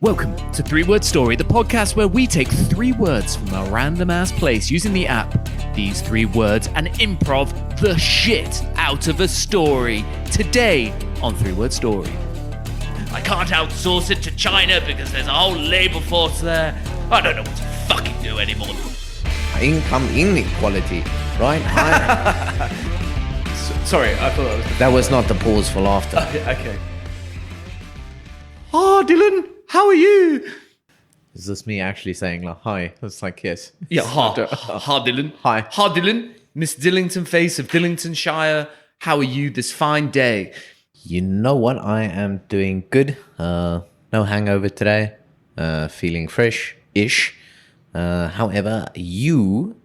Welcome to 3-Word Story, the podcast where we take 3 words from a random-ass place using the app, these 3 words, and improv the shit out of a story. Today on 3-Word Story. I can't outsource it to China because there's a whole labour force there. I don't know what to fucking do anymore. Income inequality, right? Sorry, I thought That was not the pause for laughter. Okay. Oh, Dylan, how are you? Is this me actually saying like hi? It's like yes. Yeah, ha Dylan. Hi. Ha Dylan, Miss Dillington Face of Dillingtonshire. How are you this fine day? You know what? I am doing good. No hangover today. Feeling fresh-ish. However, you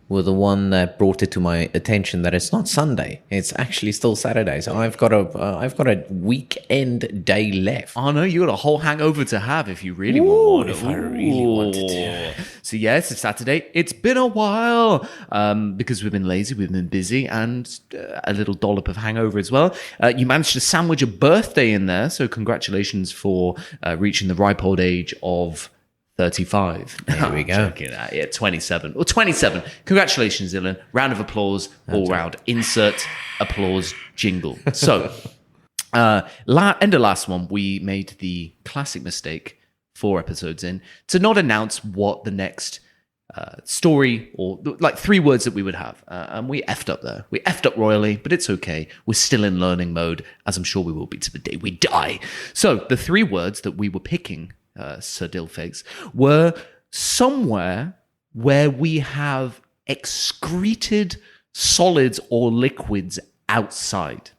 were the one that brought it to my attention that it's not Sunday. It's actually still Saturday. So I've got a weekend day left. Oh no, you got a whole hangover to have if you really want. If I really wanted to. So yes, it's Saturday. It's been a while because we've been lazy, we've been busy, and a little dollop of hangover as well. You managed to sandwich a birthday in there, so congratulations for reaching the ripe old age of 35. There we go. Yeah, 27. Or 27. Congratulations, Dylan. Round of applause all round. Insert applause jingle. So, end of last one, we made the classic mistake 4 episodes in to not announce what the next story or like 3 words that we would have. And we effed up there. We effed up royally, but it's okay. We're still in learning mode, as I'm sure we will be to the day we die. So, the 3 words that we were picking, Sir Dillface, were somewhere where we have excreted solids or liquids outside.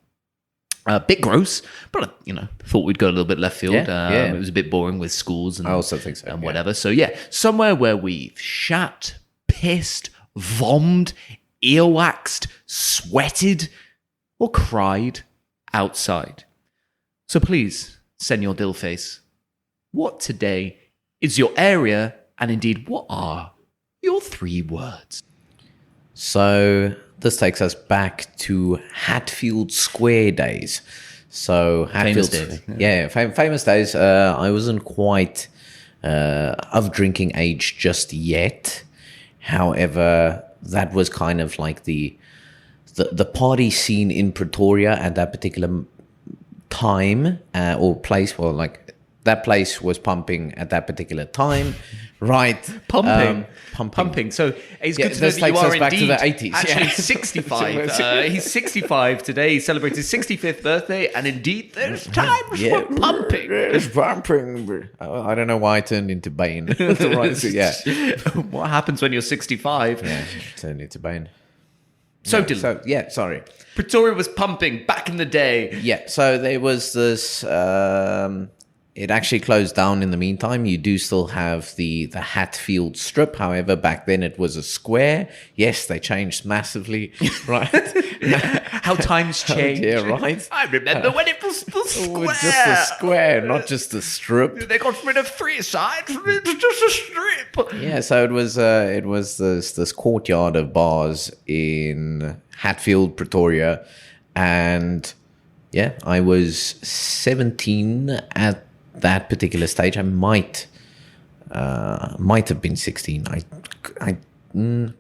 A bit gross, but thought we'd go a little bit left field. Yeah. It was a bit boring with schools and I also think so. and whatever. So yeah, somewhere where we've shat, pissed, vommed, earwaxed, sweated, or cried outside. So please, Senor Dillface, what today is your area, and indeed, what are your 3 words? So this takes us back to Hatfield Square days. So Hatfield, Famous days. Famous days. I wasn't quite of drinking age just yet. However, that was kind of like the party scene in Pretoria at that particular time or place. Well, like that place was pumping at that particular time. Right. Pumping. So it's good to know that you are back indeed to the 80s. actually 65. He's 65 today. He celebrated his 65th birthday. And indeed, there's times for pumping. It's pumping. I don't know why I turned into Bane. What happens when you're 65? Yeah, turned into Bane. So, Dylan. Sorry. Pretoria was pumping back in the day. Yeah, so there was this... it actually closed down in the meantime. You do still have the Hatfield strip. However, back then it was a square. Yes, they changed massively, right? How times change. Yeah, right. I remember when it was the square. Just a square, not just a strip. They got rid of 3 sides. It's just a strip. Yeah, so it was this courtyard of bars in Hatfield, Pretoria, and yeah, I was 17 at that particular stage. I might have been 16. I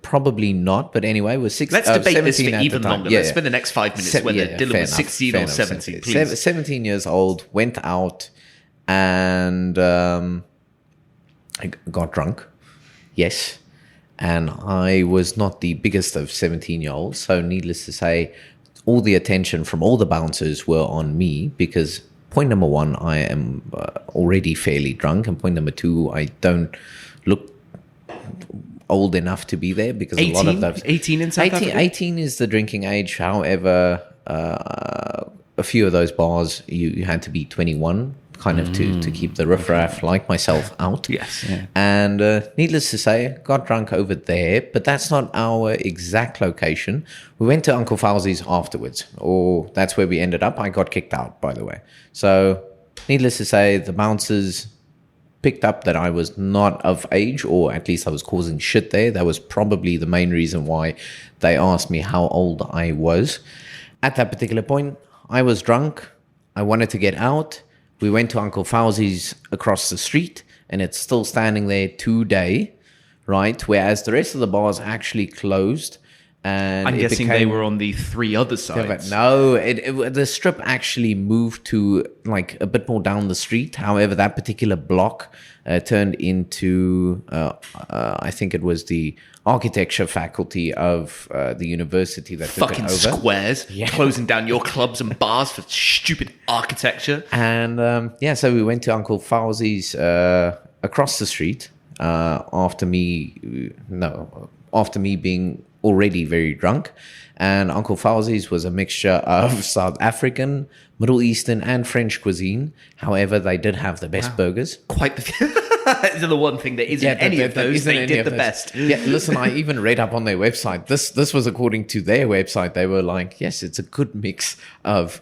probably not, but anyway, was 16. Let's debate this for even longer. Let's spend the next 5 minutes whether Dylan was 16 or 17, please. 17 years old, went out, and I got drunk. Yes, and I was not the biggest of 17-year-olds, so needless to say, all the attention from all the bouncers were on me because point number 1, I am already fairly drunk. And point number 2, I don't look old enough to be there because 18? a lot of those... 18 in South Africa? 18 is the drinking age. However, a few of those bars, you had to be 21 kind of to keep the riffraff like myself out. Yes. Yeah. And needless to say, got drunk over there, but that's not our exact location. We went to Uncle Fauzi's afterwards, or that's where we ended up. I got kicked out, by the way. So needless to say, the bouncers picked up that I was not of age, or at least I was causing shit there. That was probably the main reason why they asked me how old I was. At that particular point, I was drunk. I wanted to get out. we went to Uncle Fauzi's across the street, and it's still standing there today, right? Whereas the rest of the bars actually closed. And I'm guessing they were on the 3 other sides. No, the strip actually moved to like a bit more down the street. However, that particular block turned into, I think it was the architecture faculty of the university that took Fucking it over. squares, closing down your clubs and bars for stupid architecture. And so we went to Uncle Fauzi's across the street after me being already very drunk. And Uncle Fauzi's was a mixture of South African, Middle Eastern, and French cuisine. However, they did have the best burgers. Quite the one thing that isn't any of those. They did the best. Yeah, listen, I even read up on their website. This was according to their website. They were like, yes, it's a good mix of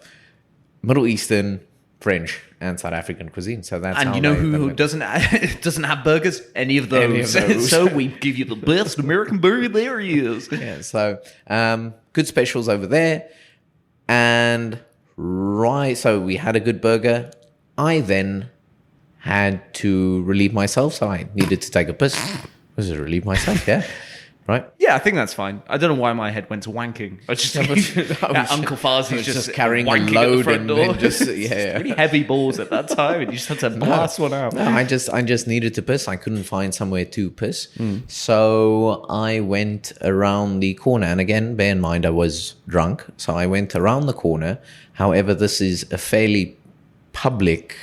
Middle Eastern, French, and South African cuisine. So that's and you know who doesn't have burgers? Any of those. So we give you the best American burger there is. Yeah. So good specials over there, and so we had a good burger. I then had to relieve myself, so I needed to take a piss. Was it relieve myself? Yeah. Right? Yeah, I think that's fine. I don't know why my head went to wanking. I was just Uncle Fauzi's just carrying a wanking load at the front door. and just really heavy balls at that time, and you just had to blast one out. No, I just needed to piss. I couldn't find somewhere to piss, so I went around the corner. And again, bear in mind I was drunk, so I went around the corner. However, this is a fairly public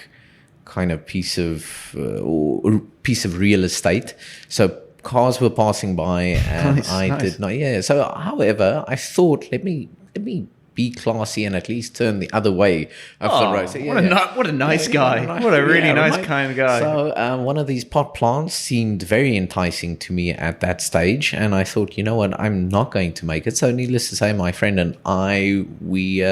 kind of piece of real estate, so cars were passing by, and I did not. Yeah. So, however, I thought, let me be classy and at least turn the other way of the road. So, what a nice guy. What a really nice kind of guy. So, one of these pot plants seemed very enticing to me at that stage, and I thought, you know what, I'm not going to make it. So, needless to say, my friend and I, we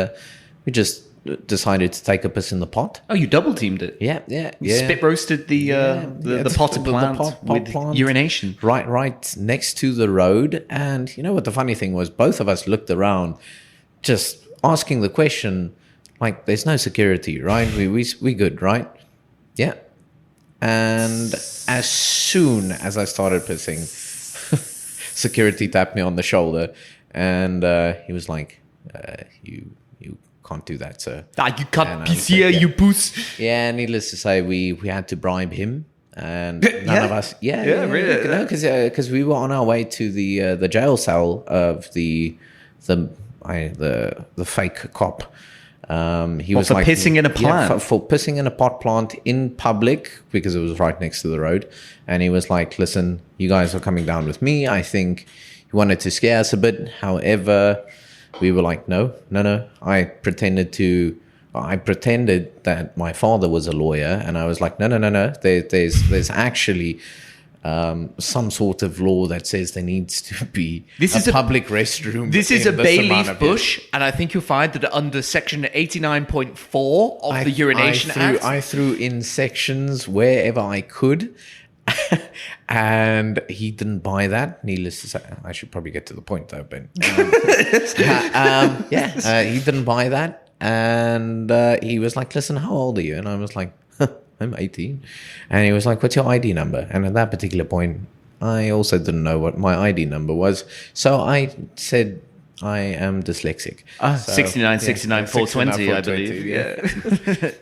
just decided to take a piss in the pot. Oh, you double teamed it. Yeah. Spit roasted the potted plant with urination. Right next to the road. And you know what the funny thing was? Both of us looked around just asking the question, like, there's no security, right? We good, right? Yeah. And as soon as I started pissing, security tapped me on the shoulder, and he was like, you can't do that, sir. You can't piss here, you puss. Yeah, needless to say, we had to bribe him, and none of us. Really, because we were on our way to the jail cell of the fake cop. He was like pissing in a plant. For pissing in a pot plant in public, because it was right next to the road, and he was like, "Listen, you guys are coming down with me." I think he wanted to scare us a bit. However, we were like, no. I pretended that my father was a lawyer, and I was like, no. There's actually some sort of law that says there needs to be a public restroom. This is a bay leaf bush, and I think you'll find that under section 89.4 of the Urination Act. I threw in sections wherever I could. And he didn't buy that. Needless to say, I should probably get to the point though, Ben. He didn't buy that, and he was like, "Listen, how old are you?" And I was like, "I'm 18." And he was like, "What's your ID number?" And at that particular point, I also didn't know what my ID number was, so I said, I am dyslexic. 69, 420, I believe. Yeah.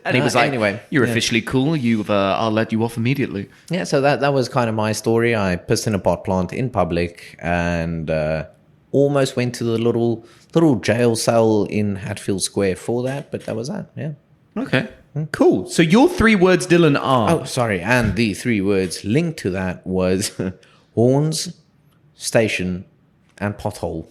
And he was like, anyway, you're officially cool. I'll let you off immediately. Yeah, so that was kind of my story. I pissed in a pot plant in public, and almost went to the little jail cell in Hatfield Square for that, but that was that, yeah. Okay, cool. So your 3 words, Dylan, are... Oh, sorry, and the 3 words linked to that was horns, station, and pothole.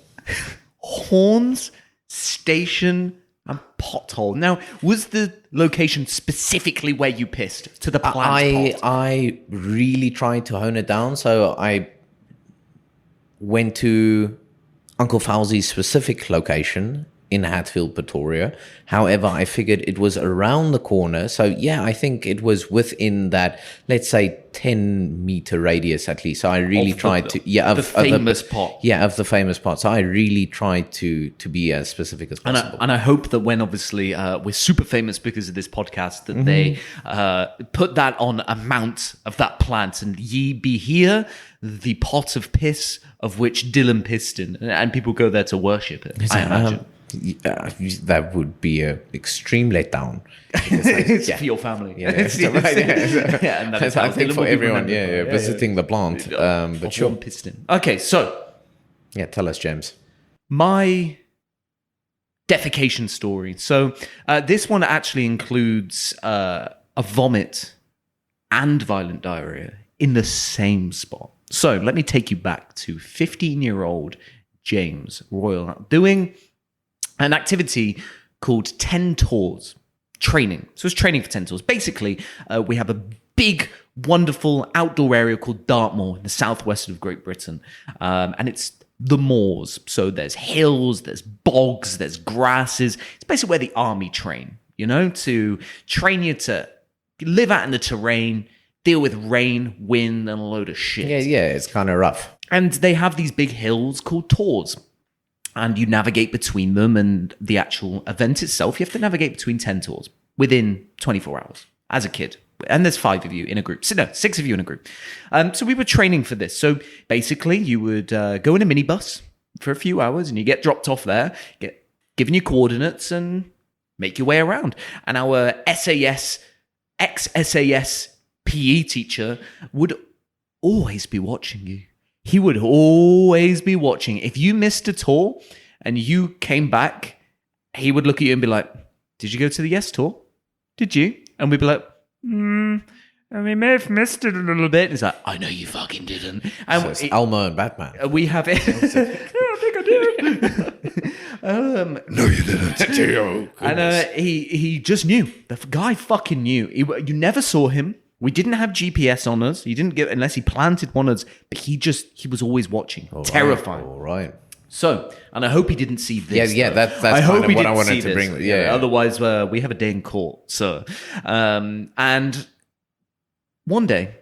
Horns, station, and pothole. Now, was the location specifically where you pissed? To the plant pot? I really tried to hone it down, so I went to Uncle Fauzi's specific location, in Hatfield, Pretoria. However, I figured it was around the corner. So yeah, I think it was within that, let's say 10-meter radius at least. So I really tried to, of the famous pot. Yeah, of the famous pot. So I really tried to be as specific as possible. And I hope that when obviously we're super famous because of this podcast, that they put that on a mount of that plant, and ye be here, the pot of piss of which Dylan pissed in, and people go there to worship it. I imagine. That would be an extreme letdown. It's for your family. Yeah, right, yeah, and that's I think for everyone, visiting the plant. But sure. Piston. Okay, so. Yeah, tell us, James. My defecation story. So this one actually includes a vomit and violent diarrhea in the same spot. So let me take you back to 15-year-old James Royle doing an activity called 10 Tours training. So it's training for 10 tours. Basically, we have a big, wonderful outdoor area called Dartmoor in the southwest of Great Britain. And it's the moors. So there's hills, there's bogs, there's grasses. It's basically where the army train, to train you to live out in the terrain, deal with rain, wind, and a load of shit. Yeah, it's kind of rough. And they have these big hills called tours. And you navigate between them, and the actual event itself, you have to navigate between 10 tours within 24 hours as a kid. And there's 5 of you in a group. So, no, 6 of you in a group. So we were training for this. So basically, you would go in a minibus for a few hours, and you get dropped off there, get given your coordinates, and make your way around. And our ex-SAS PE teacher would always be watching you. He would always be watching. If you missed a tour and you came back, he would look at you and be like, "Did you go to the yes tour? Did you?" And we'd be like, we may have missed it a little bit. He's like, "I know you fucking didn't." And so it's Elmo and Batman. We have it. I think I did. No, you didn't. And he just knew. The guy fucking knew. You never saw him. We didn't have GPS on us. He didn't get, unless he planted one of us, but he was always watching. Terrifying. All right. So, and I hope he didn't see this. Yeah, that's kind of what I wanted to bring. Yeah. Otherwise, we have a day in court. So, and one day,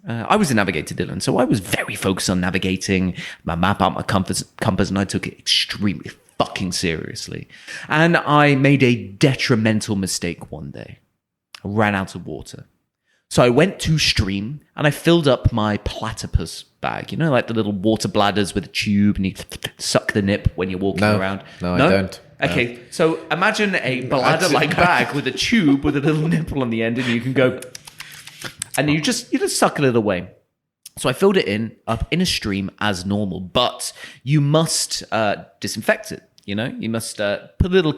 I was a navigator, Dylan, so I was very focused on navigating, my map out, my compass, and I took it extremely fucking seriously. And I made a detrimental mistake one day. I ran out of water. So I went to stream and I filled up my platypus bag, like the little water bladders with a tube, and you suck the nip when you're walking around. No, I don't. Okay, so imagine a bladder-like bag with a tube with a little nipple on the end, and you can go, and you just suck it away. So I filled it up in a stream as normal, but you must disinfect it. You must put a little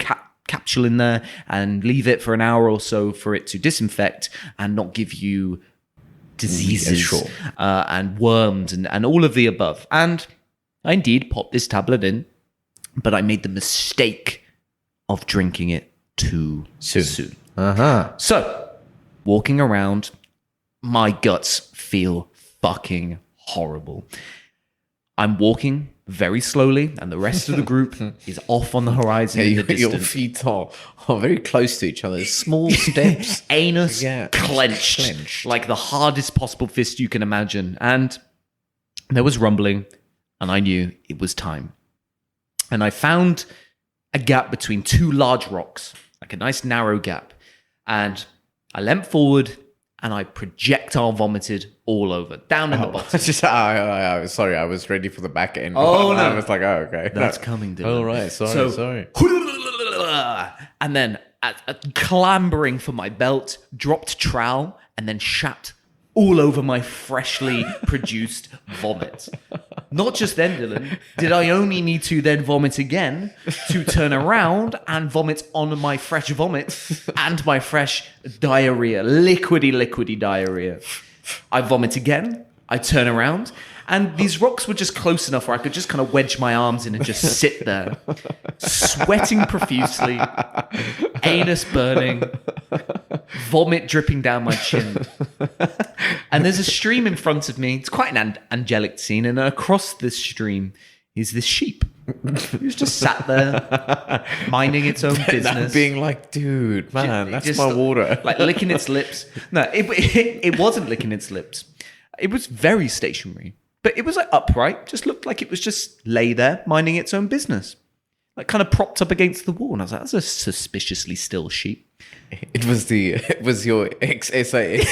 capsule in there and leave it for an hour or so for it to disinfect and not give you diseases and worms and all of the above. And I indeed popped this tablet in, but I made the mistake of drinking it too soon. So, walking around, my guts feel fucking horrible. I'm walking very slowly, and the rest of the group is off on the horizon in the distance. Your feet are very close to each other. Small steps. Anus clenched like the hardest possible fist you can imagine. And there was rumbling, and I knew it was time. And I found a gap between 2 large rocks, like a nice narrow gap. And I leant forward, and I projectile vomited all over, down in the bottom. Sorry, I was ready for the back end. Oh, no. I was like, oh, okay. That's coming, Dylan. Oh, right. Sorry. And then clambering for my belt, dropped trowel, and then shat all over my freshly produced vomit. Not just then, Dylan, did I only need to then vomit again to turn around and vomit on my fresh vomit and my fresh diarrhea, liquidy diarrhea. I vomit again, I turn around, and these rocks were just close enough where I could just kind of wedge my arms in and just sit there, sweating profusely, anus burning, vomit dripping down my chin. And there's a stream in front of me. It's quite an angelic scene, and across this stream is this sheep. It was just sat there, minding its own business. Being like, dude, man, that's Just my water. Like licking its lips. No, it wasn't licking its lips. It was very stationary. But it was like upright. Just looked like it was just lay there, minding its own business. Like kind of propped up against the wall. And I was like, that's a suspiciously still sheep. It was your ex-SA.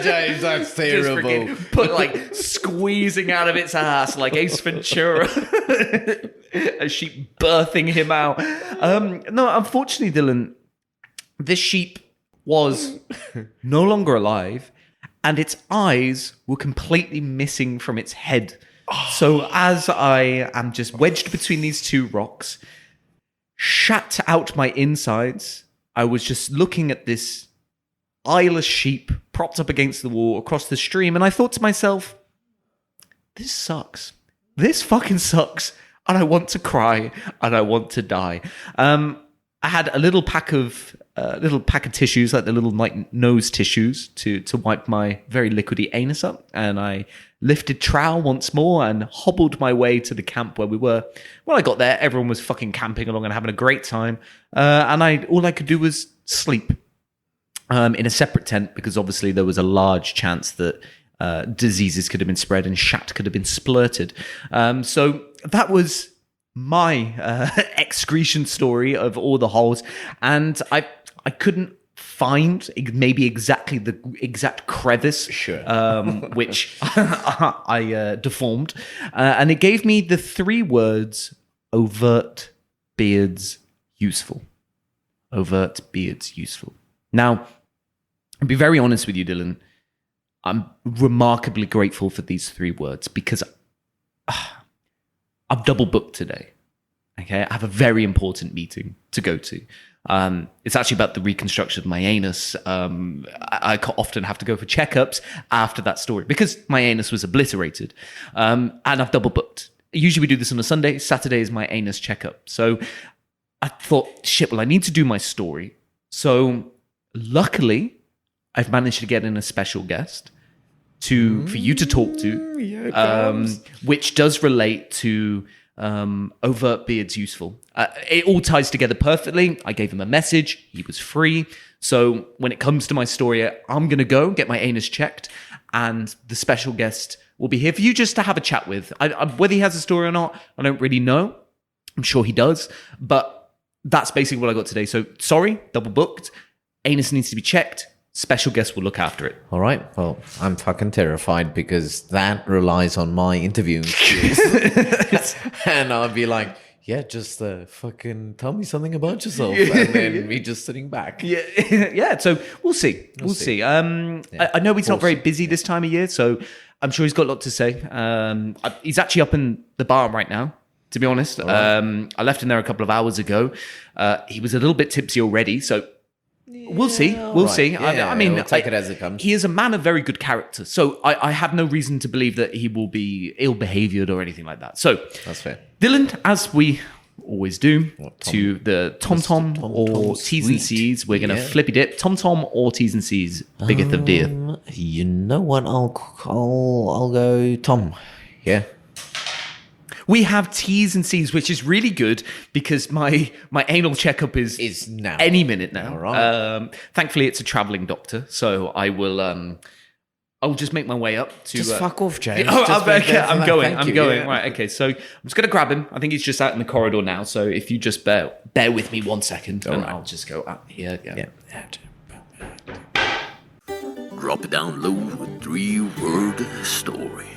James, that's terrible. Put like squeezing out of its ass like Ace Ventura. A sheep birthing him out. No, unfortunately, Dylan, this sheep was no longer alive and its eyes were completely missing from its head. So as I am just wedged between these two rocks, shat out my insides, I was just looking at this eyeless sheep propped up against the wall across the stream, and I thought to myself, this sucks. This fucking sucks, and I want to cry, and I want to die. I had a little pack of tissues, like the little like nose tissues, to wipe my very liquidy anus up, and I lifted trowel once more and hobbled my way to the camp where we were. When I got there, everyone was fucking camping along and having a great time, and all I could do was sleep in a separate tent because obviously there was a large chance that diseases could have been spread and shat could have been splurted. So that was my excretion story of all the holes, and I couldn't find maybe exactly the exact crevice which I deformed, and it gave me the 3 words Overt.Beard.Useful. Overt.Beard.Useful. Now, I'll be very honest with you, Dylan. I'm remarkably grateful for these 3 words because I've double booked today. Okay, I have a very important meeting to go to. It's actually about the reconstruction of my anus. I often have to go for checkups after that story because my anus was obliterated, and I've double booked. Usually we do this on a Sunday. Saturday is my anus checkup. So I thought, shit, well, I need to do my story. So luckily, I've managed to get in a special guest for you to talk to, which does relate to Overt.Beard.Useful. It all ties together perfectly. I gave him a message. He was free. So when it comes to my story, I'm going to go get my anus checked, and the special guest will be here for you just to have a chat with. Whether he has a story or not, I don't really know. I'm sure he does, but that's basically what I got today. So sorry, double booked. Anus needs to be checked. Special guest will look after it. All right. Well, I'm fucking terrified because that relies on my interviewing skills. And I'll be like, yeah, just fucking tell me something about yourself. And then me just sitting back. Yeah. Yeah. So we'll see. We'll see. I know he's not very busy this time of year, so I'm sure he's got a lot to say. He's actually up in the bar right now, to be honest. Right. I left him there a couple of hours ago. He was a little bit tipsy already, so we'll see. We'll see. Yeah, I mean, we'll take it as it comes. He is a man of very good character, so I have no reason to believe that he will be ill-behaviored or anything like that. So that's fair. Dylan, as we always do, to the Tom or T's and C's, we're going to flippy dip. Tom or T's and C's, biggest of dear. You know what? I'll go Tom. Yeah. We have T's and C's, which is really good because my anal checkup is now any minute now. All right. Thankfully, it's a traveling doctor, so I will. I'll just make my way up to. Just fuck off, James. I'm going. Yeah. Right. Okay. So I'm just gonna grab him. I think he's just out in the corridor now. So if you just bear with me 1 second, and I'll just go up here. Yeah. Drop it down low with 3-word story.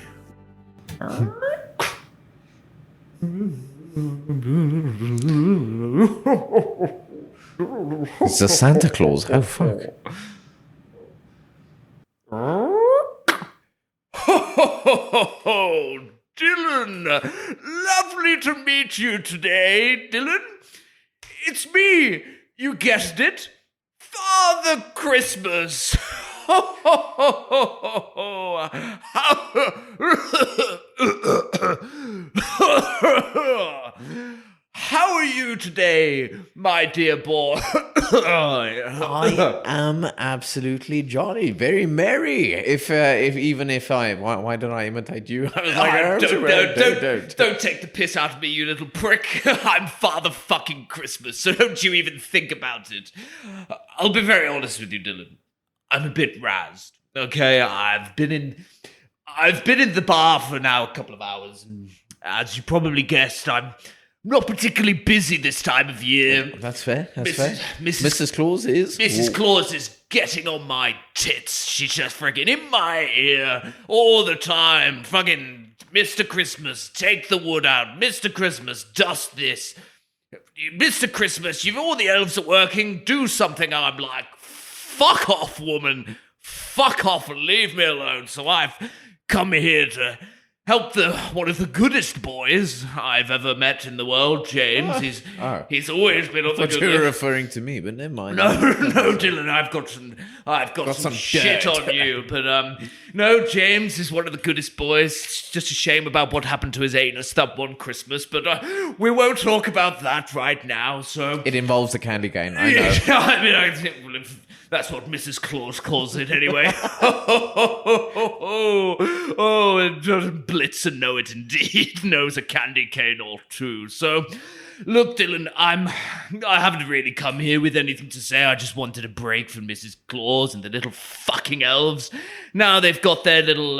It's a Santa Claus. Oh, fuck. Oh, Dylan. Lovely to meet you today, Dylan. It's me. You guessed it. Father Christmas. How are you today, my dear boy? I am absolutely jolly, very merry. If why don't I imitate you? I was like, Don't take the piss out of me, you little prick. I'm Father fucking Christmas, so don't you even think about it. I'll be very honest with you, Dylan. I'm a bit razzed. Okay, I've been in the bar for now a couple of hours, and as you probably guessed, I'm not particularly busy this time of year. That's fair. Mrs. Claus is. Mrs. Claus is getting on my tits. She's just freaking in my ear all the time. Fucking Mr. Christmas, take the wood out. Mr. Christmas, dust this. Mr. Christmas, all the elves are working. Do something. I'm like, fuck off, woman. Fuck off and leave me alone. So I've come here to help one of the goodest boys I've ever met in the world, James. He's always been on the good You were list. referring to me, but never mind. No, Dylan, I've got some shit dirt. on you. But no, James is one of the goodest boys. It's just a shame about what happened to his anus that one Christmas. But we won't talk about that right now. So It involves a candy cane, I know. I mean, I think that's what Mrs. Claus calls it anyway. And Blitzen know it indeed. Knows a candy cane or two. So, look, Dylan, I haven't really come here with anything to say. I just wanted a break from Mrs. Claus and the little fucking elves. Now they've got their little,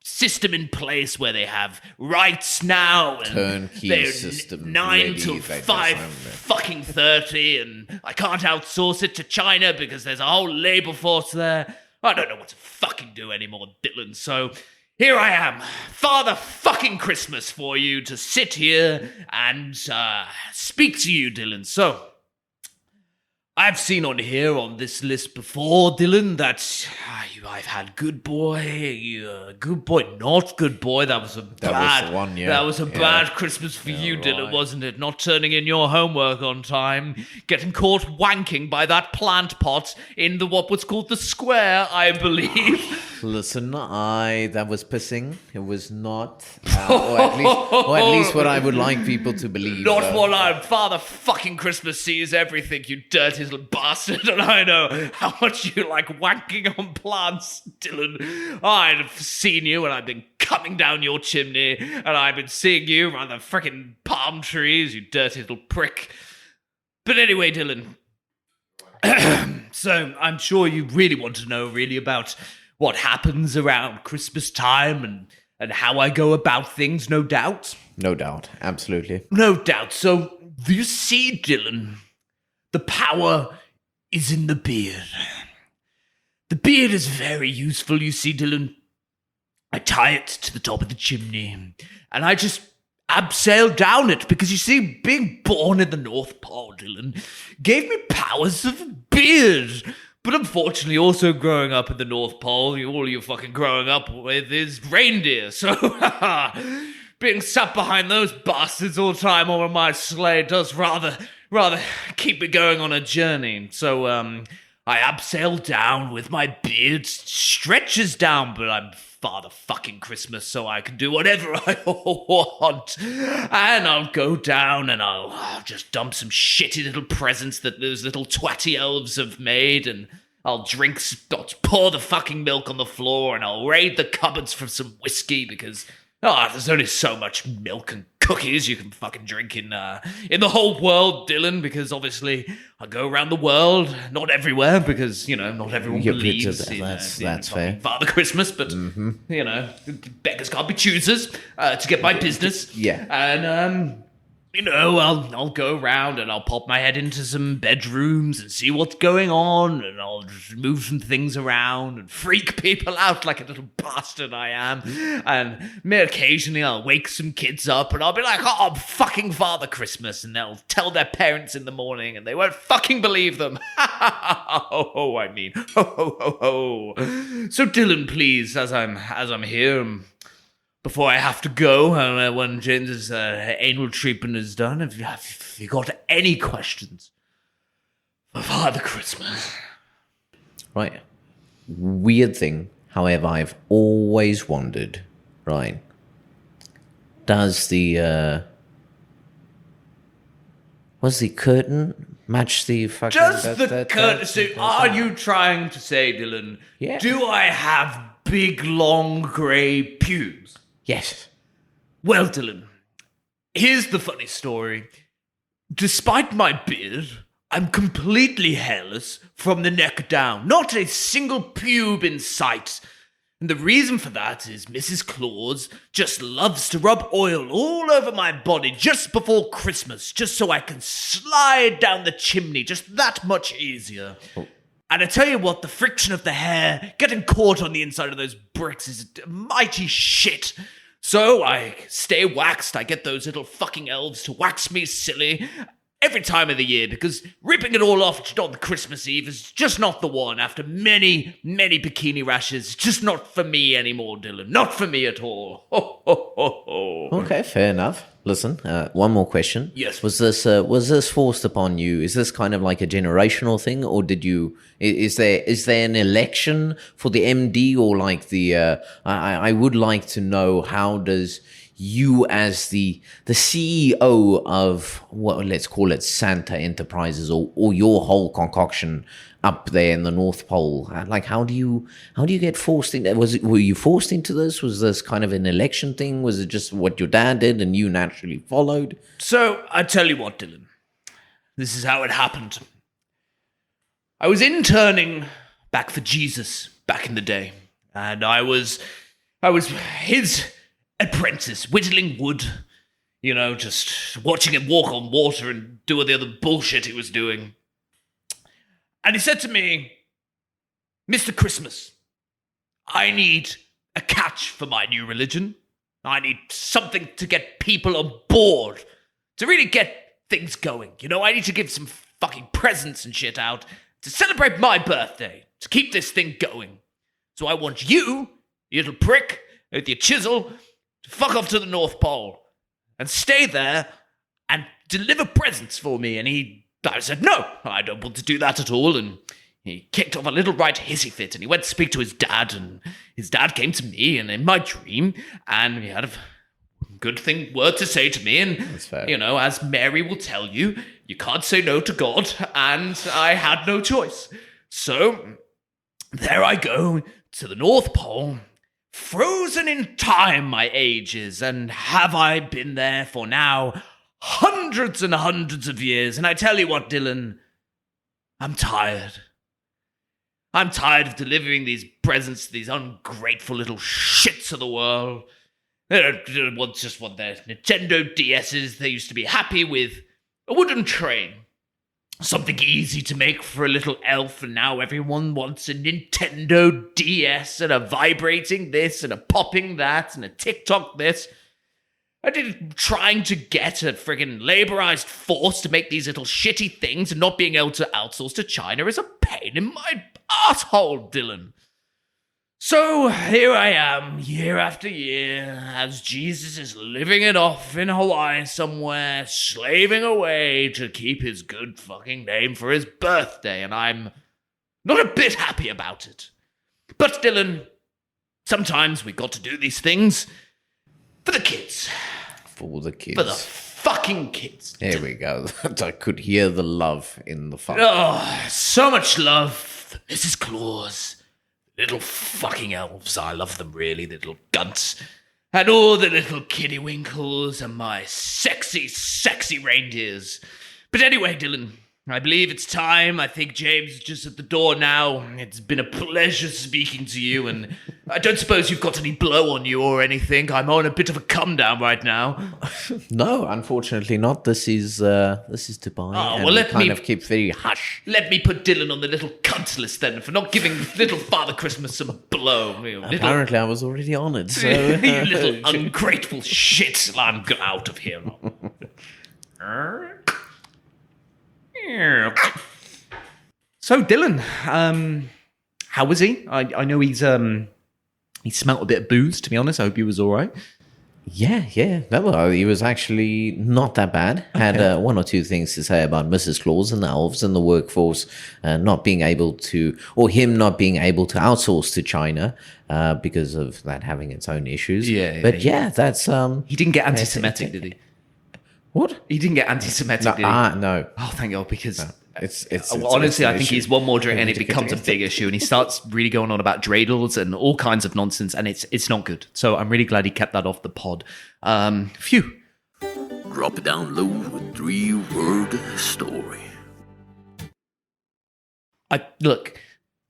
system in place where they have rights now, and Turnkey they're system 9 ready, till they 5 just- fucking 30, and I can't outsource it to China because there's a whole labor force there. I don't know what to fucking do anymore, Dylan. So here I am, Father fucking Christmas, for you to sit here and speak to you, Dylan. So I've seen on here on this list before, Dylan, that I've had good boy, good boy, not good boy. That was a bad one, yeah. That was a bad Christmas for you, Dylan, right. wasn't it? Not turning in your homework on time, getting caught wanking by that plant pot in what was called the square, I believe. Listen, that was pissing. It was not, or at least what I would like people to believe. Not what I'm. Father fucking Christmas sees everything, you dirty little bastard, and I know how much you like wanking on plants, Dylan. I've seen you, and I've been coming down your chimney, and I've been seeing you around the frickin' palm trees, you dirty little prick. But anyway, Dylan, so I'm sure you really want to know really about what happens around Christmas time and how I go about things, no doubt. No doubt, absolutely. No doubt. So, you see, Dylan, the power is in the beard. The beard is very useful, you see, Dylan. I tie it to the top of the chimney, and I just abseil down it, because you see, being born in the North Pole, Dylan, gave me powers of a beard. But unfortunately, also growing up in the North Pole, all you're fucking growing up with is reindeer. So, being sat behind those bastards all the time on my sleigh does rather keep me going on a journey. So, I abseil down with my beard, stretches down, but I'm Father fucking Christmas, so I can do whatever I want. And I'll go down and I'll just dump some shitty little presents that those little twatty elves have made, and I'll pour the fucking milk on the floor, and I'll raid the cupboards for some whiskey, because there's only so much milk and cookies you can fucking drink in the whole world, Dylan, because obviously I go around the world, not everywhere, because, not everyone believes in that's fair. Father Christmas, but, beggars can't be choosers to get my business. Yeah. And, I'll go around and I'll pop my head into some bedrooms and see what's going on, and I'll just move some things around and freak people out like a little bastard I am. And occasionally I'll wake some kids up and I'll be like, I'm fucking Father Christmas, and they'll tell their parents in the morning and they won't fucking believe them. So Dylan, please, as I'm here, before I have to go, when James's anal treatment is done, have you got any questions for Father Christmas? Right. Weird thing, however, I've always wondered, right, does the Was the curtain match the fucking... Just the courtesy. Are you trying to say, Dylan, Yeah. do I have big, long, grey pubes? Yes. Well, Dylan, here's the funny story. Despite my beard, I'm completely hairless from the neck down. Not a single pube in sight. And the reason for that is Mrs. Claus just loves to rub oil all over my body just before Christmas, just so I can slide down the chimney just that much easier. Oh. And I tell you what, the friction of the hair getting caught on the inside of those bricks is mighty shit. So I stay waxed. I get those little fucking elves to wax me silly every time of the year, because ripping it all off on Christmas Eve is just not the one. After many, many bikini rashes, it's just not for me anymore, Dylan. Not for me at all. Ho, ho, ho, ho. Okay, fair enough. Listen, one more question. Yes. Was this forced upon you? Is this kind of like a generational thing, or did you? Is there an election for the MD, or like the? I would like to know, how does you as the CEO of what, let's call it Santa Enterprises, or your whole concoction up there in the North Pole, like how do you get forced in? Were you forced into this? Was this kind of an election thing? Was it just what your dad did and you naturally followed? So I tell you what, Dylan. This is how it happened. I was interning back for Jesus back in the day, and I was his apprentice, whittling wood, just watching him walk on water and do all the other bullshit he was doing. And he said to me, Mr. Christmas, I need a catch for my new religion. I need something to get people on board, to really get things going. I need to give some fucking presents and shit out to celebrate my birthday, to keep this thing going. So I want you little prick, with your chisel, to fuck off to the North Pole and stay there and deliver presents for me. And I said, no, I don't want to do that at all. And he kicked off a little right hissy fit, and he went to speak to his dad, and his dad came to me and in my dream, and he had a good word to say to me. And, That's fair. As Mary will tell you, you can't say no to God, and I had no choice. So there I go to the North Pole, frozen in time my age is, and have I been there for now hundreds and hundreds of years. And I tell you what, Dylan, I'm tired. I'm tired of delivering these presents to these ungrateful little shits of the world. They don't just want their Nintendo DSs. They used to be happy with a wooden train. Something easy to make for a little elf, and now everyone wants a Nintendo DS and a vibrating this and a popping that and a TikTok this. I did trying to get a friggin' laborized force to make these little shitty things, and not being able to outsource to China is a pain in my asshole, Dylan. So here I am, year after year, as Jesus is living it off in Hawaii somewhere, slaving away to keep his good fucking name for his birthday, and I'm not a bit happy about it. But Dylan, sometimes we got to do these things for the kids. For the kids. For the fucking kids. There we go. I could hear the love in the fuck. Oh, so much love for Mrs. Claus. Little fucking elves, I love them really, the little gunts. And all the little kiddywinkles and my sexy, sexy reindeers. But anyway, Dylan, I believe it's time. I think James is just at the door now. It's been a pleasure speaking to you, and I don't suppose you've got any blow on you or anything. I'm on a bit of a come down right now. No, unfortunately not. This is Dubai. Oh, and well, we let kind me- of keep very hush. Let me put Dylan on the little cunt list then, for not giving little Father Christmas some blow. You little, Apparently, I was already on it. So you little ungrateful shit. I'm out of here. So Dylan, how was he? I know he smelt a bit of booze, to be honest. I hope he was all right. Yeah. No, he was actually not that bad. Had one or two things to say about Mrs. Claus and the elves and the workforce not being able to, or him not being able to outsource to China because of that having its own issues. Yeah, But yeah, that's He didn't get anti-Semitic, did he? What? He didn't get anti-Semitic, No, did he? no. Oh, thank God, because it's honestly, an I think issue. he's one more drink and it becomes a big issue, and he starts really going on about dreidels and all kinds of nonsense, and it's not good. So I'm really glad he kept that off the pod. Phew. Drop it down low with 3-word story.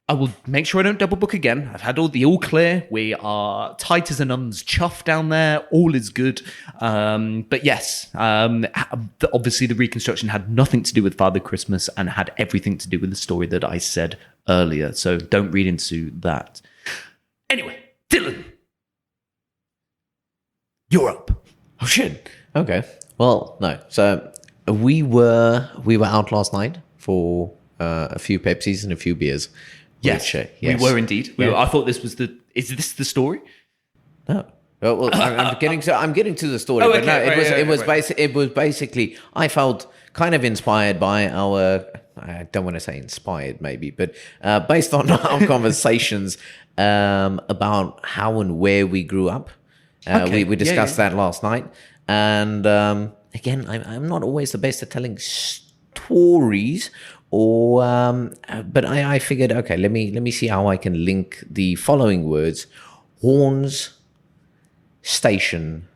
I will make sure I don't double book again. I've had all clear. We are tight as a nun's chuff down there. All is good. But yes, obviously the reconstruction had nothing to do with Father Christmas and had everything to do with the story that I said earlier. So don't read into that. Anyway, Dylan, you're up. Oh shit. Okay. Well, no. So we were out last night for a few Pepsis and a few beers. Yes, which, we were indeed. I thought this was Is this the story? No. Well, I'm getting to the story. Oh, but okay, no, right. it was basically I felt kind of inspired by our. I don't want to say inspired, maybe, but based on our conversations about how and where we grew up. We discussed that last night, and again, I'm not always the best at telling stories. But I figured, okay, let me see how I can link the following words: horns, station,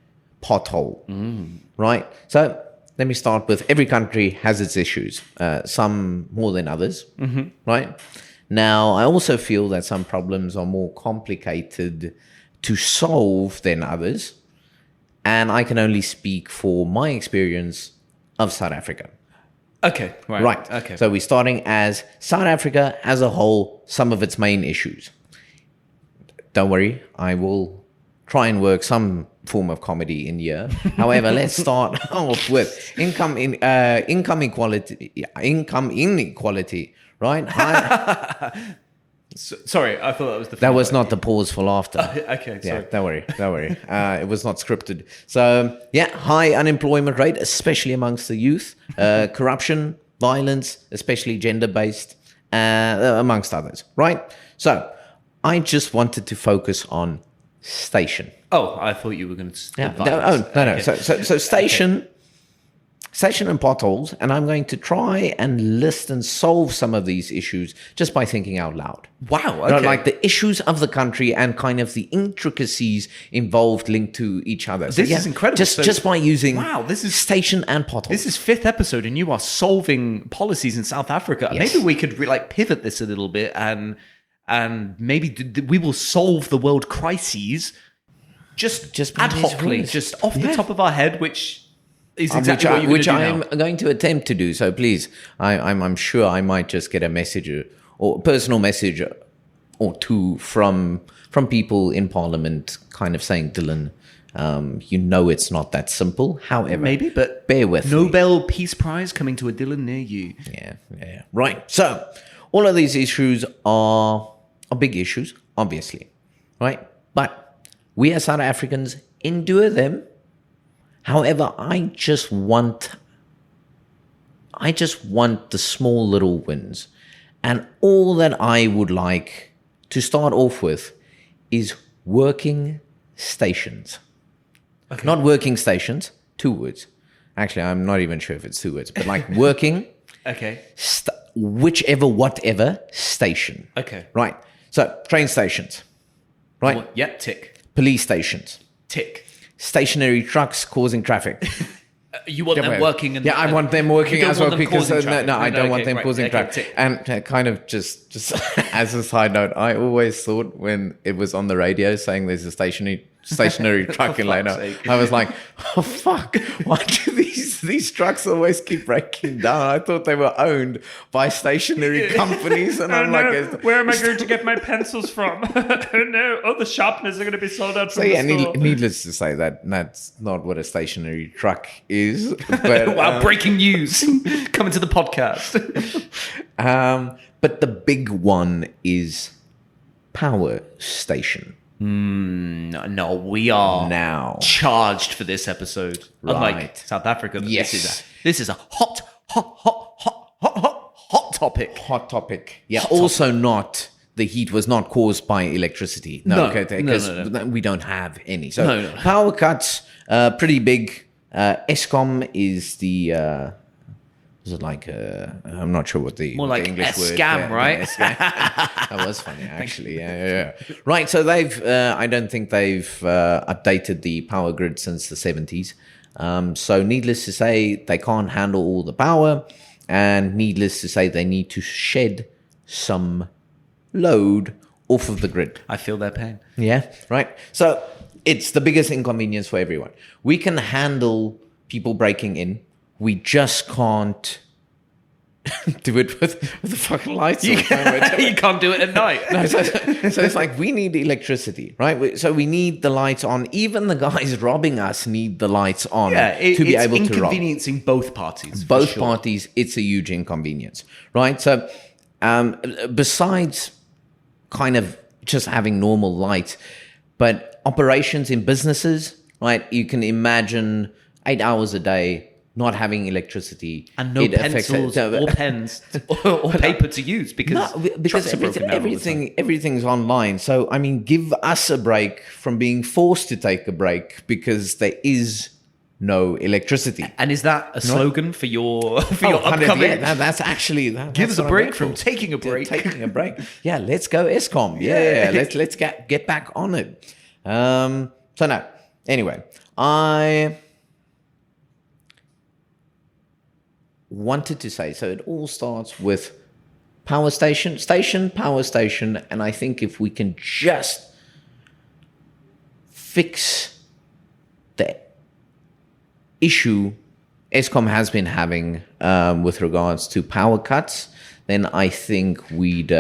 pothole. Right. So let me start with every country has its issues, some more than others. Right. Now, I also feel that some problems are more complicated to solve than others, and I can only speak for my experience of South Africa. Okay, Right. Okay. So we're starting as South Africa as a whole, some of its main issues. Don't worry, I will try and work some form of comedy in here. However, let's start off with income inequality, right? Sorry, I thought that was the. That was not the pause for laughter. Okay, sorry. Yeah, don't worry. It was not scripted. So, yeah, high unemployment rate, especially amongst the youth. Corruption, violence, especially gender-based, amongst others, right? So, I just wanted to focus on station. Oh, I thought you were going to. Yeah. No. Okay. So station. Station and potholes, and I'm going to try and list and solve some of these issues just by thinking out loud. Wow, You know, okay. like the issues of the country and kind of the intricacies involved linked to each other. So, This is incredible. Just by using this is station and potholes. This is 5th episode, and you are solving policies in South Africa. Yes. Maybe we could pivot this a little bit, and maybe we will solve the world crises just by ad these hocly, rules. just off the top of our head, which is exactly which what you're I'm going to do now. going to attempt to do. So please, I'm sure I might just get a message or a personal message or two from people in Parliament, kind of saying, Dylan, it's not that simple. However, Maybe, but bear with me. Nobel Peace Prize coming to a Dylan near you. Yeah. Right. So all of these issues are big issues, obviously, right? But we as South Africans endure them. However, I just want the small little wins. And all that I would like to start off with is working stations. Okay. Not working stations, 2 words. Actually, I'm not even sure if it's 2 words, but like working, Okay. whatever station. Okay. Right. So train stations, right? Well, yeah, tick. Police stations, Tick. stationary trucks causing traffic. You want them working? And, I want them working you don't as well want them because causing traffic. I don't want okay, them right, causing okay, traffic. tick. And kind of just as a side note, I always thought when it was on the radio saying there's a stationary truck in Leno, sake. I was like, oh fuck, why do these trucks always keep breaking down? I thought they were owned by stationary companies, and I'm like, where am I going to get my pencils from? Oh no! Oh, the sharpeners are going to be sold out from so yeah, the store. needless to say that's not what a stationary truck is. But, Wow, breaking news coming to the podcast. But the big one is power station. No, we are Now. charged for this episode. Unlike Right. South Africa, Yes. this is a hot topic. Hot topic. Yeah. Also, the heat was not caused by electricity. No, okay, no, because we don't have any. So No. power cuts, pretty big Eskom is the is it like I'm not sure what the More what like the English word scam, for- right? Escam. That was funny actually. Yeah. Right. So they've I don't think they've updated the power grid since the 70s. So needless to say, they can't handle all the power, and needless to say, they need to shed some load off of the grid. I feel their pain. Yeah, right. So it's the biggest inconvenience for everyone. We can handle people breaking in. We just can't do it with the fucking lights on. You can't do it at night. No, so it's like we need electricity, right? So we need the lights on. Even the guys robbing us need the lights on to be able to rob. Inconveniencing both parties. Both parties, it's a huge inconvenience, right? So besides kind of just having normal light, but operations in businesses, right? You can imagine 8 hours a day not having electricity, and no pencils or pens or paper to use because trucks are broken down all the time. everything's online. So I mean, give us a break from being forced to take a break because there is no electricity. And is that a slogan for your upcoming? Yeah, that's actually Give us a what I'm break grateful from taking a break. Taking a break. Yeah, let's go Eskom. Yeah. let's get back on it. So no. Anyway, I wanted to say, so it all starts with power station, and I think if we can just fix the issue Eskom has been having with regards to power cuts, then I think we'd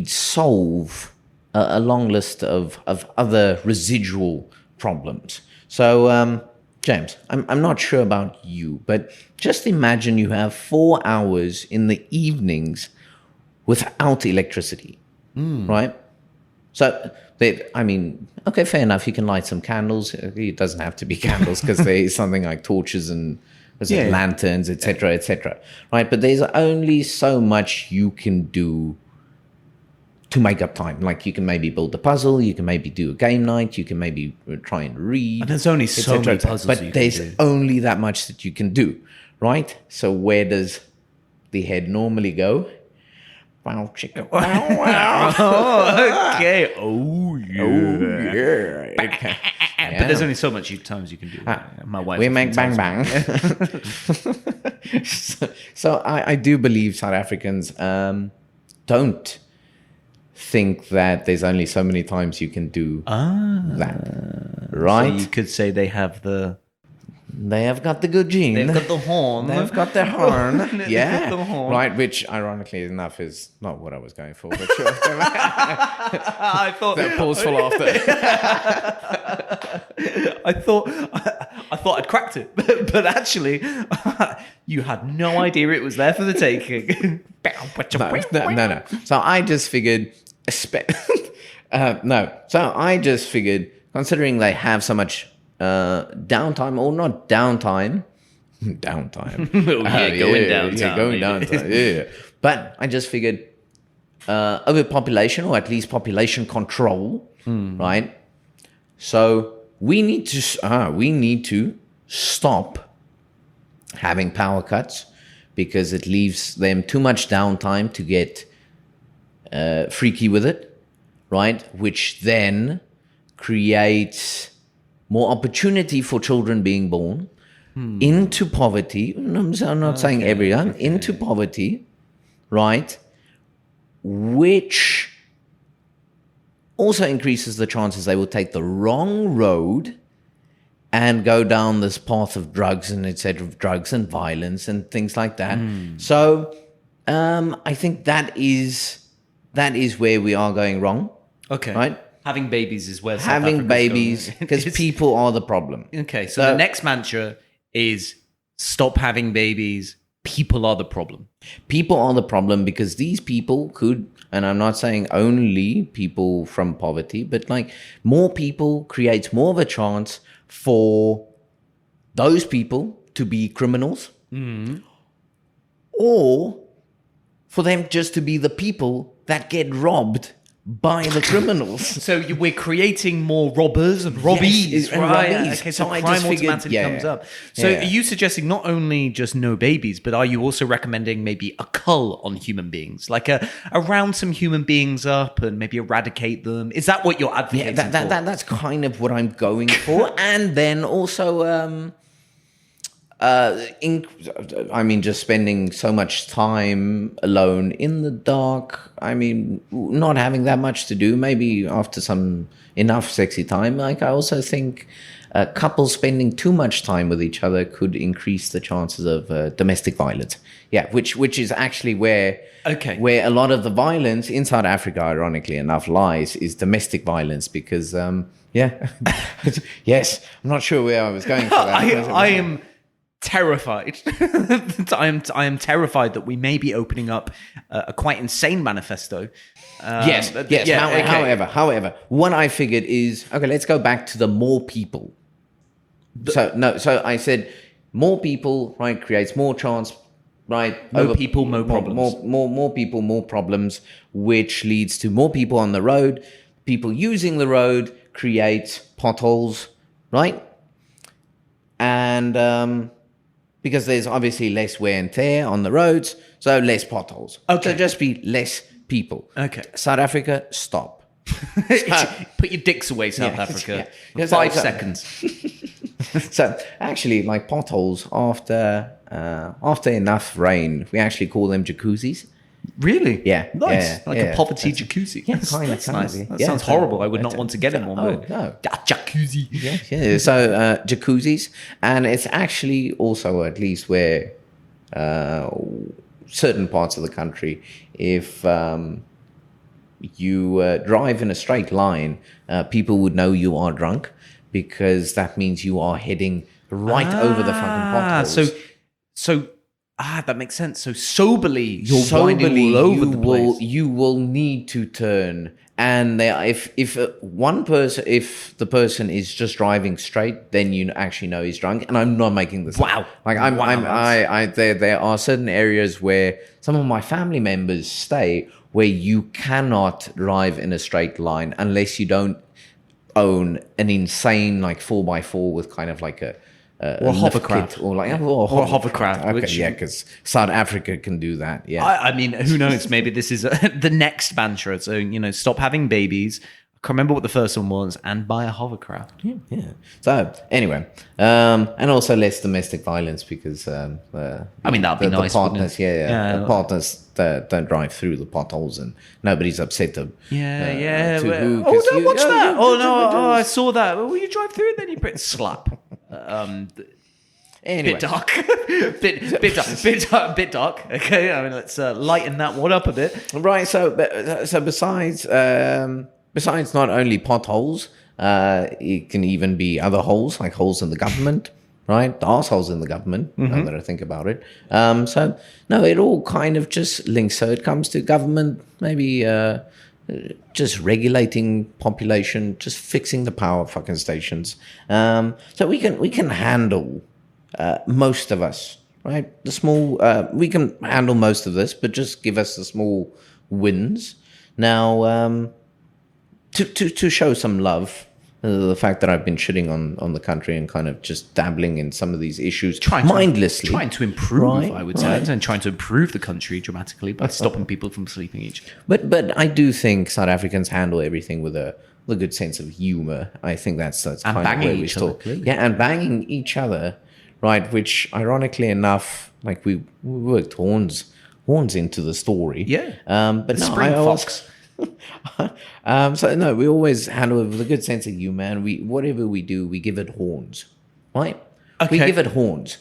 solve a long list of other residual problems. So James, I'm not sure about you, but just imagine you have 4 hours in the evenings without electricity, right? So, okay, fair enough. You can light some candles. It doesn't have to be candles because there is something like torches and lanterns, etc., right? But there's only so much you can do to make up time. Like you can maybe build a puzzle, you can maybe do a game night, you can maybe try and read. And there's only so many puzzles but you there's can do. only that much that you can do, right? So where does the head normally go? Wow, chicken. Wow. Okay. Oh yeah. Okay. But there's only so much times you can do. My wife. We make bang tells me. bang. so I do believe South Africans don't think that there's only so many times you can do that, right? So you could say they have They have got the good gene. they've got the horn. They've got the horn. They've Yeah. got the horn. Right, which ironically enough is not what I was going for. But sure. I thought That pause for laughter. I thought I'd cracked it, but actually, you had no idea it was there for the taking. No. So I just figured, So I just figured, considering they have so much downtime, or not downtime. Downtime. Going downtime. Yeah, going downtime. Yeah. But I just figured overpopulation, or at least population control, right? So we need to stop having power cuts because it leaves them too much downtime to get freaky with it, right? Which then creates more opportunity for children being born into poverty. I'm not saying everyone, into poverty, right? Which also increases the chances they will take the wrong road and go down this path of drugs and etc., drugs and violence and things like that. So I think that is where we are going wrong. Okay. Right? Having babies is where South Having Africa's babies, going. because people are the problem. Okay, so the next mantra is stop having babies. People are the problem. People are the problem because these people could, and I'm not saying only people from poverty, but like more people creates more of a chance for those people to be criminals or for them just to be the people that get robbed by the criminals. So we're creating more robbers and robbies, Yes, and right? robbies. Okay, so So I crime just figured- automatically yeah, comes yeah. up. So Yeah. are you suggesting not only just no babies, but are you also recommending maybe a cull on human beings? Like a round some human beings up and maybe eradicate them? Is that what you're advocating Yeah, for? that's kind of what I'm going for. And then also, just spending so much time alone in the dark. I mean, not having that much to do. Maybe after some enough sexy time. Like, I also think couples spending too much time with each other could increase the chances of domestic violence. Yeah, which is actually where a lot of the violence in South Africa, ironically enough, lies, is domestic violence. Because yes, I'm not sure where I was going for that. I am terrified. I am terrified that we may be opening up a quite insane manifesto. Yes. However, what I figured is, okay, let's go back to the more people. So I said more people, right, creates more chance, right? More people, more problems. More people, more problems, which leads to more people on the road. People using the road create potholes, right? And because there's obviously less wear and tear on the roads, so less potholes. Okay. So just be less people. Okay. South Africa, stop. Put your dicks away, South Africa. Yeah. 5 seconds. So actually, like potholes, after enough rain, we actually call them jacuzzis. Really? Yeah. Nice. Yeah, Like yeah. a poverty jacuzzi. Yeah, That's kind of. nice. Yeah. That sounds horrible. I would not want to get in one. Oh, but no. Jacuzzi. Yeah. So jacuzzis, and it's actually also at least where certain parts of the country, if you drive in a straight line, people would know you are drunk, because that means you are heading right over the fucking potholes. So that makes sense. So soberly, you're winding all over the place. You will need to turn, and if the person is just driving straight, then you actually know he's drunk. And I'm not making this Wow. up. Like there are certain areas where some of my family members stay where you cannot drive in a straight line unless you don't own an insane like 4x4 with kind of like a hovercraft, or a hovercraft. Okay, because South Africa can do that. Yeah, I mean, who knows? Maybe this is the next mantra. So stop having babies. I can't remember what the first one was, and buy a hovercraft. Yeah. So anyway, and also less domestic violence, because I mean, that'd be the nice. partners, wouldn't the partners don't drive through the potholes, and nobody's upset them. Watch that! I saw that. Well, you drive through, and then you put slap. Anyway. Bit dark. bit dark. Okay, I mean, let's lighten that one up a bit. Right. So besides not only potholes, it can even be other holes, like holes in the government, right? The arseholes in the government, now that I think about it. So, no, it all kind of just links. So it comes to government, maybe just regulating population, just fixing the power fucking stations. So we can handle most of us, right? The small, we can handle most of this, but just give us the small wins. Now, to show some love, the fact that I've been shitting on the country and kind of just dabbling in some of these issues mindlessly. Trying to improve, Right, I would say, and trying to improve the country dramatically by stopping people from sleeping each. But I do think South Africans handle everything with a good sense of humor. I think that's kind of where we each other, still, clearly. yeah, and banging each other, right? Which ironically enough, like we worked horns into the story. Yeah. But The no, spring fox. So no, we always handle it with a good sense of humor, and whatever we do, we give it horns, right? Okay. We give it horns,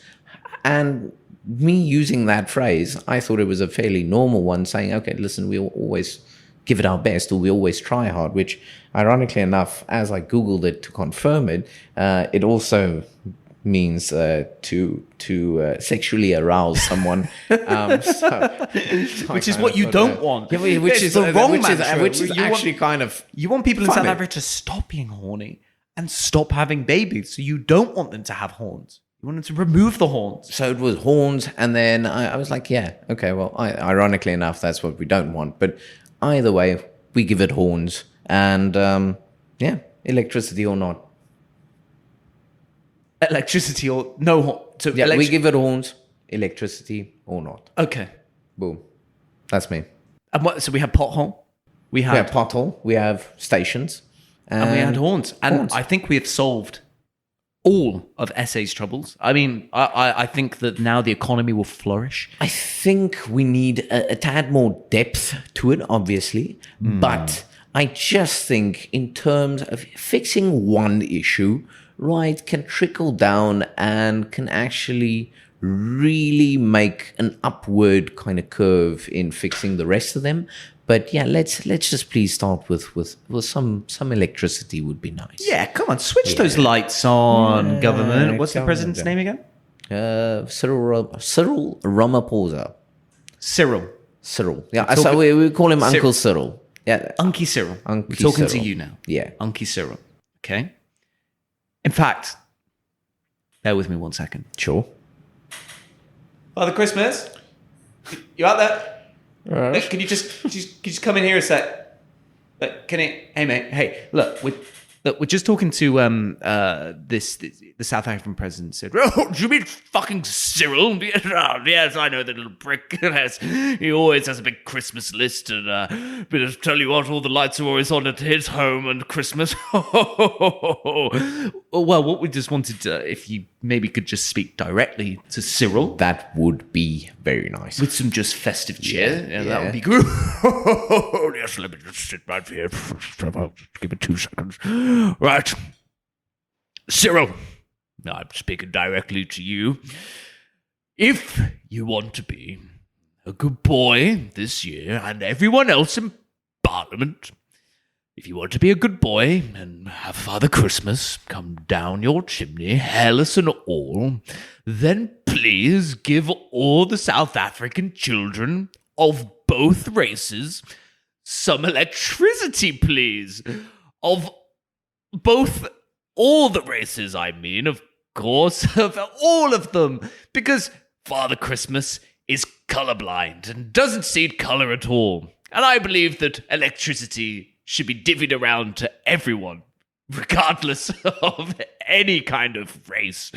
and me using that phrase, I thought it was a fairly normal one, saying, okay, listen, we'll always give it our best, or we always try hard. Which, ironically enough, as I googled it to confirm it, it also means to sexually arouse someone, Which is what you don't want. Yeah, which It's is the wrong which mantra. is You actually want, kind of you want people in funny. South Africa to stop being horny and stop having babies. So you don't want them to have horns. You want them to remove the horns. So it was horns, and then I was like, yeah, okay, well, ironically enough, that's what we don't want. But either way, we give it horns. And electricity or not. Electricity or no horn. So Yeah, we give it horns, electricity or not. Okay. Boom. That's me. And what, so we have pothole. We We have have pothole. We have stations. and we had horns. And horns. I think we have solved all of SA's troubles. I mean, I think that now the economy will flourish. I think we need a tad more depth to it, obviously. But I just think in terms of fixing one issue, right, can trickle down and can actually really make an upward kind of curve in fixing the rest of them. But yeah, let's just please start with some electricity would be nice. Yeah, come on, switch those lights on, government. What's the come president's on. name again? Cyril Ramaphosa. Cyril. Cyril. Yeah, so we call him Uncle Cyril. Yeah, Unky Cyril. Unky We're talking to Cyril. you now. Yeah. Unky Cyril. Okay. In fact, bear with me 1 second. Sure. Father Christmas, you out there? Hey, can you just come in here a sec? Hey mate, hey, look, we're just talking to the South African president said, "Oh, do you mean fucking Cyril?" Yes, I know the little prick. Yes, he always has a big Christmas list, and but I tell you what, all the lights are always on at his home and Christmas. Well, what we just wanted to, if you maybe could just speak directly to Cyril. That would be very nice. With some just festive cheer. Yeah, That yeah. would be good. Yes, let me just sit right here. Give it 2 seconds. Right. Cyril, now I'm speaking directly to you. If you want to be a good boy this year and everyone else in Parliament, if you want to be a good boy and have Father Christmas come down your chimney, hairless and all, then please give all the South African children of both races some electricity, please. Of both, all the races, I mean, of course, of all of them. Because Father Christmas is colorblind and doesn't see color at all. And I believe that electricity should be divvied around to everyone, regardless of any kind of race.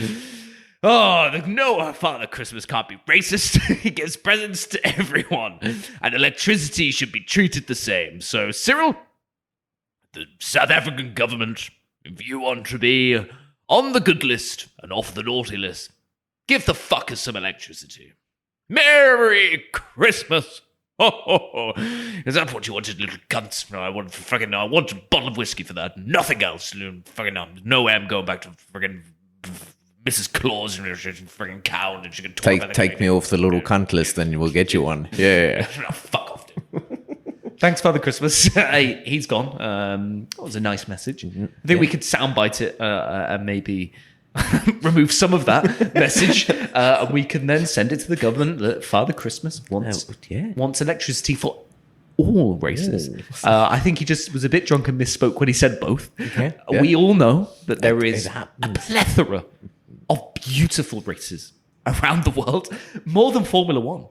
No, Father Christmas can't be racist. He gives presents to everyone. And electricity should be treated the same. So, Cyril, the South African government, if you want to be on the good list and off the naughty list, give the fuckers some electricity. Merry Christmas! Ho, ho, ho. Is that what you wanted, little cunts? No, I want a bottle of whiskey for that. Nothing else. No way I'm going back to friggin' Mrs. Claus and she's friggin' cow and she can talk about Take me off the little cunt list, then we'll get you one. Yeah. Fuck off, dude. Thanks, Father Christmas. Hey, he's gone. That was a nice message. I think we could soundbite it and maybe remove some of that message. And we can then send it to the government that Father Christmas wants electricity for all races. I think he just was a bit drunk and misspoke when he said both. Okay. We all know that there is it a happens. plethora of beautiful races around the world, more than Formula One,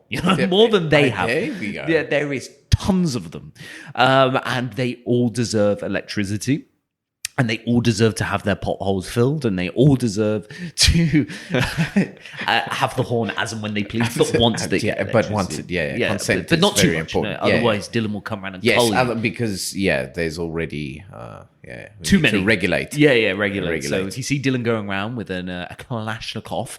more than they have. There we go. There is tons of them, and they all deserve electricity. And they all deserve to have their potholes filled, and they all deserve to have the horn as and when they please, but once they get consent but not is too very much. important. Otherwise, Dylan will come around and Yes, cull you. because there's already we Too need to many. regulate. Regulate. So if you see Dylan going around with a Kalashnikov,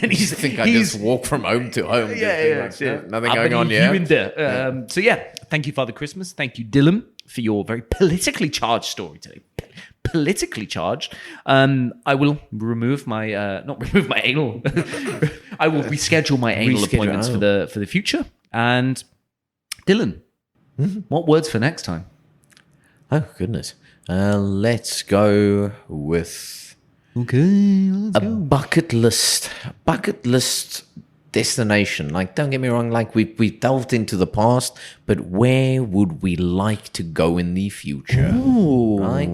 then he's I think I just walk from home to home. Nothing going on. You in there. So thank you, Father Christmas. Thank you, Dylan, for your very politically charged story today. Politically charged. I will remove my not remove my anal. I will reschedule my anal appointments for the future. And Dylan, what words for next time? Oh goodness. Let's go with a bucket list. Bucket list destination. Like, don't get me wrong, like we delved into the past, but where would we like to go in the future? Ooh. Right?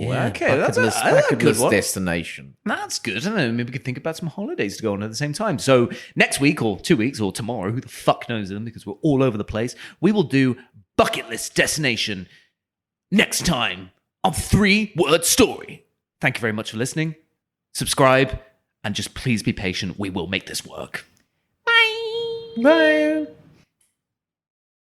Okay, that's a bucket good list one. destination. That's good. I don't know. Maybe we could think about some holidays to go on at the same time. So next week or 2 weeks or tomorrow, who the fuck knows them, because we're all over the place, we will do bucket list destination next time on 3-Word Story. Thank you very much for listening. Subscribe, and just please be patient. We will make this work. Bye.